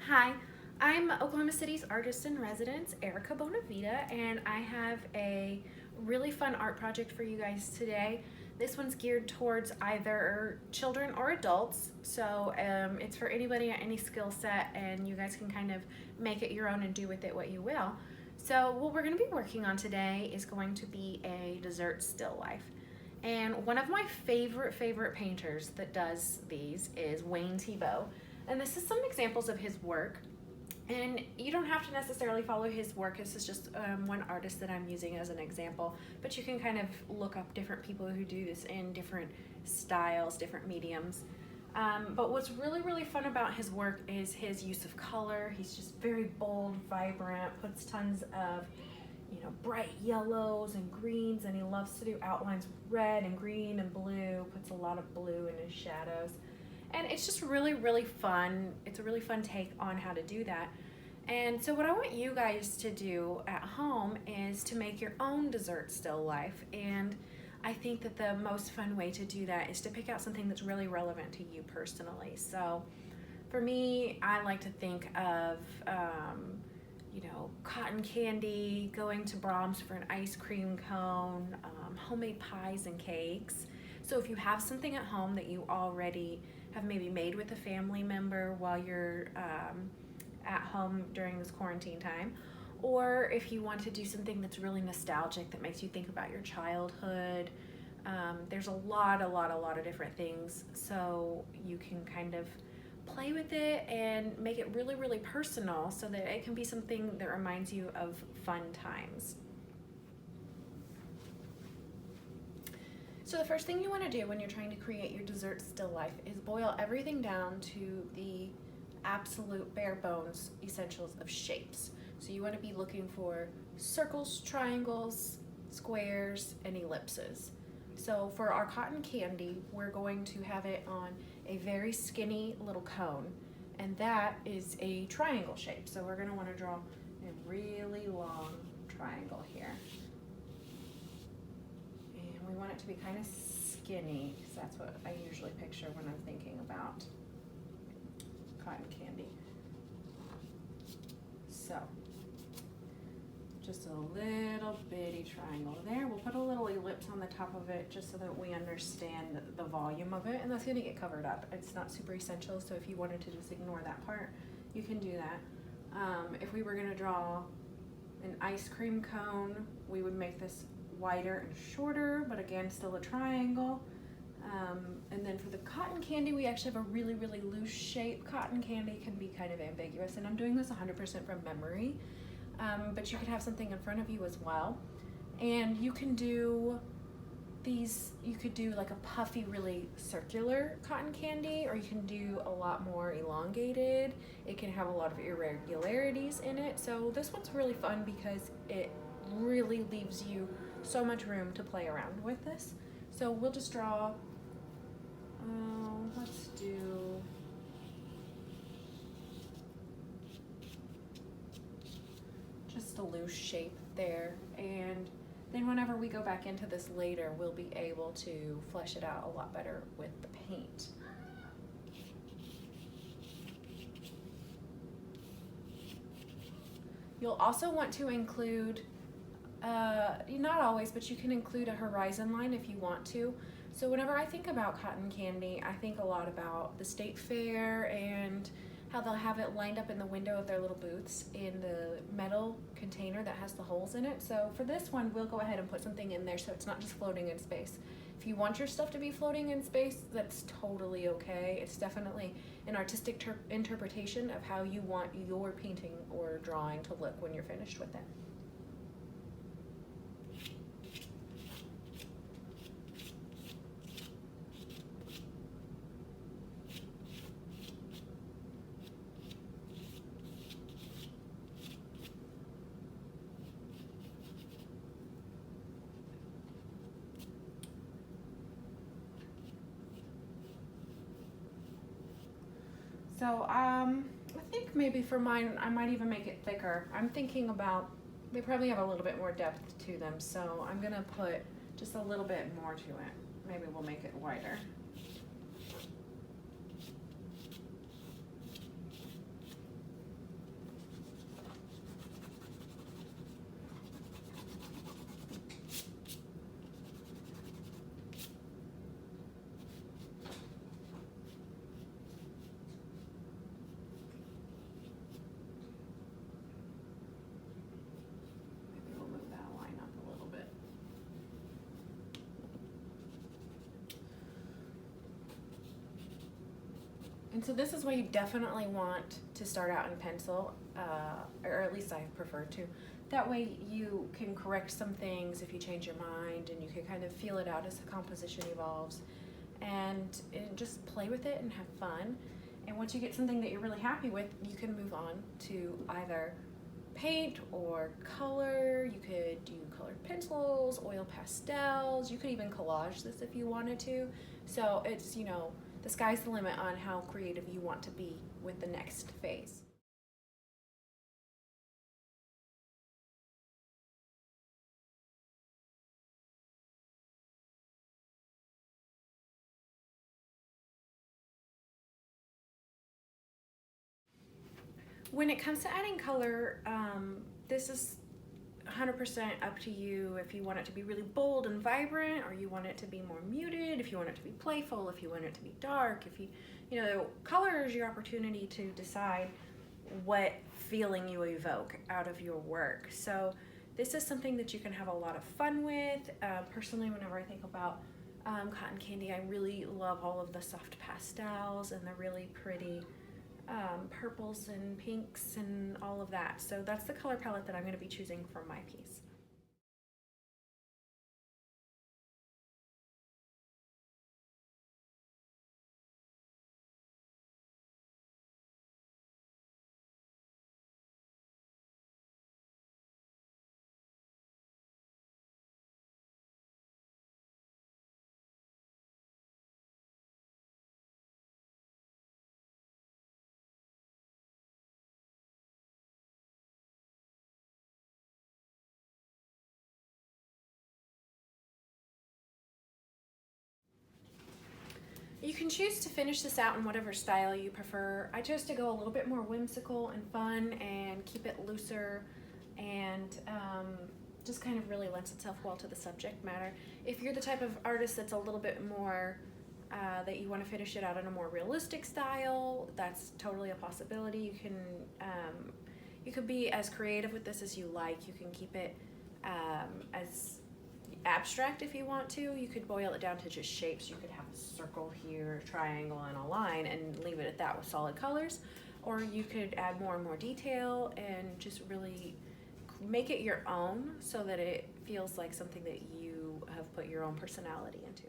Hi, I'm Oklahoma City's artist in residence, Erica Bonavita, and I have a really fun art project for you guys today. This one's geared towards either children or adults, so it's for anybody at any skill set, and you guys can kind of make it your own and do with it what you will. So, what we're going to be working on today is going to be a dessert still life. And one of my favorite painters that does these is Wayne Thiebaud. And this is some examples of his work. And you don't have to necessarily follow his work. This is just one artist that I'm using as an example. But you can kind of look up different people who do this in different styles, different mediums. But what's really fun about his work is his use of color. He's just very bold, vibrant, puts tons of bright yellows and greens, and he loves to do outlines with red and green and blue, puts a lot of blue in his shadows. And it's just really fun. It's a really fun take on how to do that. And so what I want you guys to do at home is to make your own dessert still life. And I think that the most fun way to do that is to pick out something that's really relevant to you personally. So for me, I like to think of cotton candy, going to Brahms for an ice cream cone, homemade pies and cakes. So if you have something at home that you already have maybe made with a family member while you're at home during this quarantine time, or if you want to do something that's really nostalgic that makes you think about your childhood, there's a lot of different things. So you can kind of play with it and make it really personal so that it can be something that reminds you of fun times. So the first thing you want to do when you're trying to create your dessert still life is boil everything down to the absolute bare bones essentials of shapes. So you want to be looking for circles, triangles, squares, and ellipses. So for our cotton candy, we're going to have it on a very skinny little cone, and that is a triangle shape. So we're going to want to draw a really long triangle here. And we want it to be kind of skinny, because that's what I usually picture when I'm thinking about cotton candy. So just a little bitty triangle there. We'll put a little ellipse on the top of it just so that we understand the volume of it, and that's going to get covered up. It's not super essential, so if you wanted to just ignore that part, you can do that. If we were going to draw an ice cream cone, we would make this wider and shorter, but again, still a triangle. And then for the cotton candy, we actually have a really loose shape. Cotton candy can be kind of ambiguous, and I'm doing this 100% from memory. But you could have something in front of you as well. And you can do these, you could do like a puffy, really circular cotton candy, or you can do a lot more elongated. It can have a lot of irregularities in it. So this one's really fun because it really leaves you so much room to play around with this. So we'll just draw, let's do just a loose shape there, and then whenever we go back into this later, we'll be able to flesh it out a lot better with the paint. You'll also want to include, not always, but you can include a horizon line if you want to. So whenever I think about cotton candy, I think a lot about the state fair and how they'll have it lined up in the window of their little booths in the metal container that has the holes in it. So for this one, we'll go ahead and put something in there so it's not just floating in space. If you want your stuff to be floating in space, that's totally okay. It's definitely an artistic interpretation of how you want your painting or drawing to look when you're finished with it. So I think maybe for mine, I might even make it thicker. I'm thinking about, they probably have a little bit more depth to them, so I'm gonna put just a little bit more to it. Maybe we'll make it wider. And so this is why you definitely want to start out in pencil, or at least I prefer to. That way you can correct some things if you change your mind, and you can kind of feel it out as the composition evolves, and just play with it and have fun. And once you get something that you're really happy with, you can move on to either paint or color. You could do colored pencils, oil pastels. You could even collage this if you wanted to. So it's, the sky's the limit on how creative you want to be with the next phase. When it comes to adding color, this is 100% up to you if you want it to be really bold and vibrant, or you want it to be more muted, if you want it to be playful, if you want it to be dark, color is your opportunity to decide what feeling you evoke out of your work. So this is something that you can have a lot of fun with. Personally, whenever I think about cotton candy, I really love all of the soft pastels and the really pretty purples and pinks and all of that. So that's the color palette that I'm going to be choosing for my piece. You can choose to finish this out in whatever style you prefer. I chose to go a little bit more whimsical and fun and keep it looser, and just kind of really lends itself well to the subject matter. If you're the type of artist that's a little bit more that you want to finish it out in a more realistic style, that's totally a possibility. You could be as creative with this as you like. You can keep it as abstract if you want to. You could boil it down to just shapes. You could have a circle here, a triangle, and a line, and leave it at that with solid colors. Or you could add more and more detail and just really make it your own, so that it feels like something that you have put your own personality into.